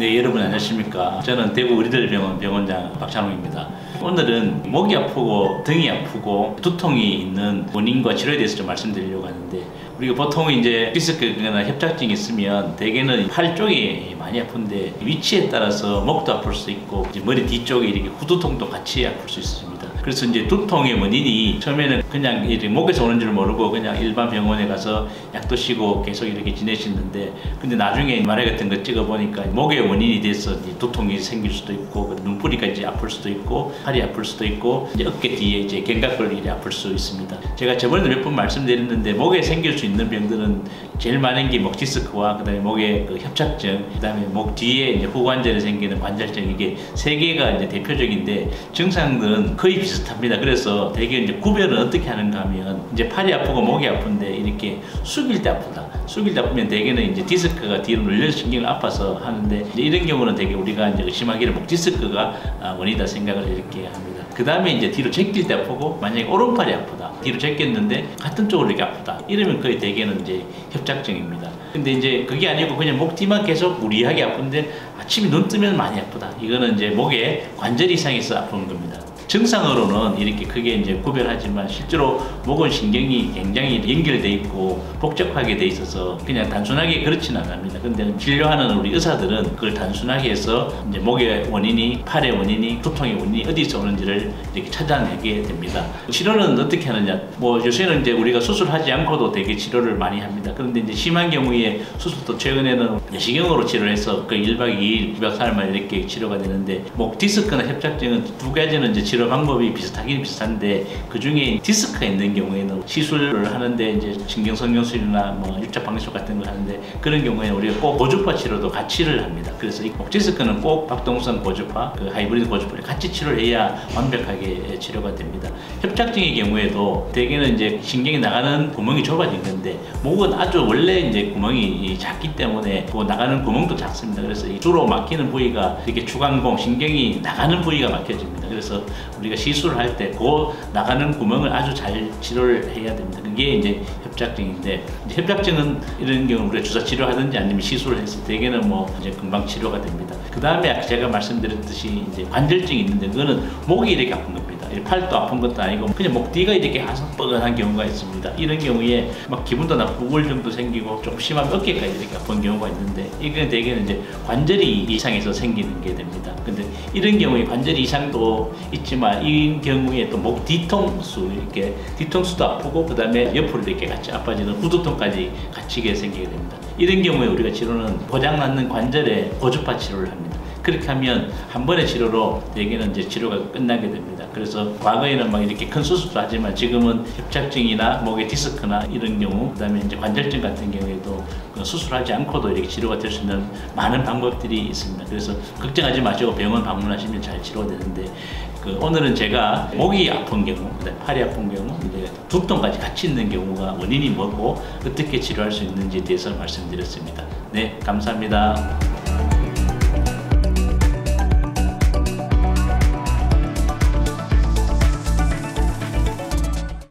네, 여러분 안녕하십니까. 저는 대구 의료대병원 병원장 박찬웅입니다. 오늘은 목이 아프고 등이 아프고 두통이 있는 원인과 치료에 대해서 좀 말씀드리려고 하는데, 우리가 보통 이제 디스크나 협착증이 있으면 대개는 팔 쪽이 많이 아픈데 위치에 따라서 목도 아플 수 있고 이제 머리 뒤쪽에 이렇게 후두통도 같이 아플 수 있습니다. 그래서 이제 두통의 원인이 처음에는 그냥 이제 목에서 오는 줄 모르고 그냥 일반 병원에 가서 약도 쉬고 계속 이렇게 지내시는데, 근데 나중에 MRI 같은 거 찍어보니까 목의 원인이 돼서 두통이 생길 수도 있고 눈뿌리가 이제 아플 수도 있고 팔이 아플 수도 있고 이제 어깨 뒤에 이제 견갑골이 아플 수 있습니다. 제가 저번에도 몇 번 말씀드렸는데, 목에 생길 수 있는 병들은 제일 많은 게 목 디스크와 그다음에 목의 그 협착증, 그다음에 목 뒤에 이제 후관절에 생기는 관절증, 이게 세 개가 이제 대표적인데 증상들은 거의 비슷합니다. 그래서 대개 이제 구별은 어떻게 하는가 하면, 이제 팔이 아프고 목이 아픈데 이렇게 숙일 때 아프다. 숙일 때 아프면 대개는 이제 디스크가 뒤로 눌려서 신경을 아파서 하는데, 이제 이런 경우는 대개 우리가 이제 의심하기를 목 디스크가 원인이다 생각을 이렇게 합니다. 그 다음에 이제 뒤로 제낄 때 아프고, 만약에 오른팔이 아프다, 뒤로 제꼈는데 같은 쪽으로 이렇게 아프다, 이러면 거의 대개는 이제 협착증입니다. 근데 이제 그게 아니고 그냥 목 뒤만 계속 무리하게 아픈데 아침에 눈 뜨면 많이 아프다, 이거는 이제 목에 관절 이상이 있어 아픈 겁니다. 증상으로는 이렇게 크게 이제 구별하지만, 실제로 목은 신경이 굉장히 연결돼 있고 복잡하게 돼 있어서 그냥 단순하게 그렇지는 않습니다. 근데 진료하는 우리 의사들은 그걸 단순하게 해서 이제 목의 원인이, 팔의 원인이, 두통의 원인이 어디서 오는지를 이렇게 찾아내게 됩니다. 치료는 어떻게 하느냐? 뭐 요새는 이제 우리가 수술하지 않고도 되게 치료를 많이 합니다. 그런데 이제 심한 경우에 수술도 최근에는 내시경으로 치료해서 그 1박 2일, 2박 3일만 이렇게 치료가 되는데, 목 디스크나 협착증은 두 가지는 이제 치료 방법이 비슷하긴 비슷한데, 그 중에 디스크가 있는 경우에는 시술을 하는데 이제 신경성형술이나 뭐 유착방지술 같은 걸 하는데, 그런 경우에는 우리가 꼭 고주파 치료도 같이를 합니다. 그래서 이 목 디스크는 꼭 박동성 고주파, 그 하이브리드 고주파를 같이 치료를 해야 완벽하게 치료가 됩니다. 협착증의 경우에도 대개는 이제 신경이 나가는 구멍이 좁아진 건데, 목은 아주 원래 이제 구멍이 작기 때문에 그 나가는 구멍도 작습니다. 그래서 이 주로 막히는 부위가 이렇게 주간공, 신경이 나가는 부위가 막혀집니다. 그래서 우리가 시술을 할 때 그 나가는 구멍을 아주 잘 치료를 해야 됩니다. 그게 이제 협착증인데, 이제 협착증은 이런 경우 우리가 주사 치료하든지 아니면 시술을 해서 대개는 뭐 이제 금방 치료가 됩니다. 그 다음에 제가 말씀드렸듯이 이제 관절증이 있는데, 그거는 목이 이렇게 아픈 겁니다. 팔도 아픈 것도 아니고 그냥 목 뒤가 이렇게 아삭뻐근한 경우가 있습니다. 이런 경우에 막 기분도 나쁘고 우울증도 생기고 좀 심하면 어깨까지 이렇게 아픈 경우가 있는데, 이건 대개는 이제 관절이 이상해서 생기는 게 됩니다. 근데 이런 경우에 관절 이상도 있지만, 이 경우에 또 목 뒤통수, 이렇게 뒤통수도 아프고 그 다음에 옆으로 이렇게 같이 아파지는 후두통까지 같이 생기게 됩니다. 이런 경우에 우리가 치료는 고장났는 관절에 고주파 치료를 합니다. 그렇게 하면 한 번의 치료로 대개는 이제 치료가 끝나게 됩니다. 그래서 과거에는 막 이렇게 큰 수술도 하지만, 지금은 협착증이나 목의 디스크나 이런 경우, 그다음에 이제 관절증 같은 경우에도 수술하지 않고도 이렇게 치료가 될 수 있는 많은 방법들이 있습니다. 그래서 걱정하지 마시고 병원 방문하시면 잘 치료되는데, 오늘은 제가 목이 아픈 경우, 그다음에 팔이 아픈 경우, 두통까지 같이 있는 경우가 원인이 뭐고 어떻게 치료할 수 있는지에 대해서 말씀드렸습니다. 네, 감사합니다.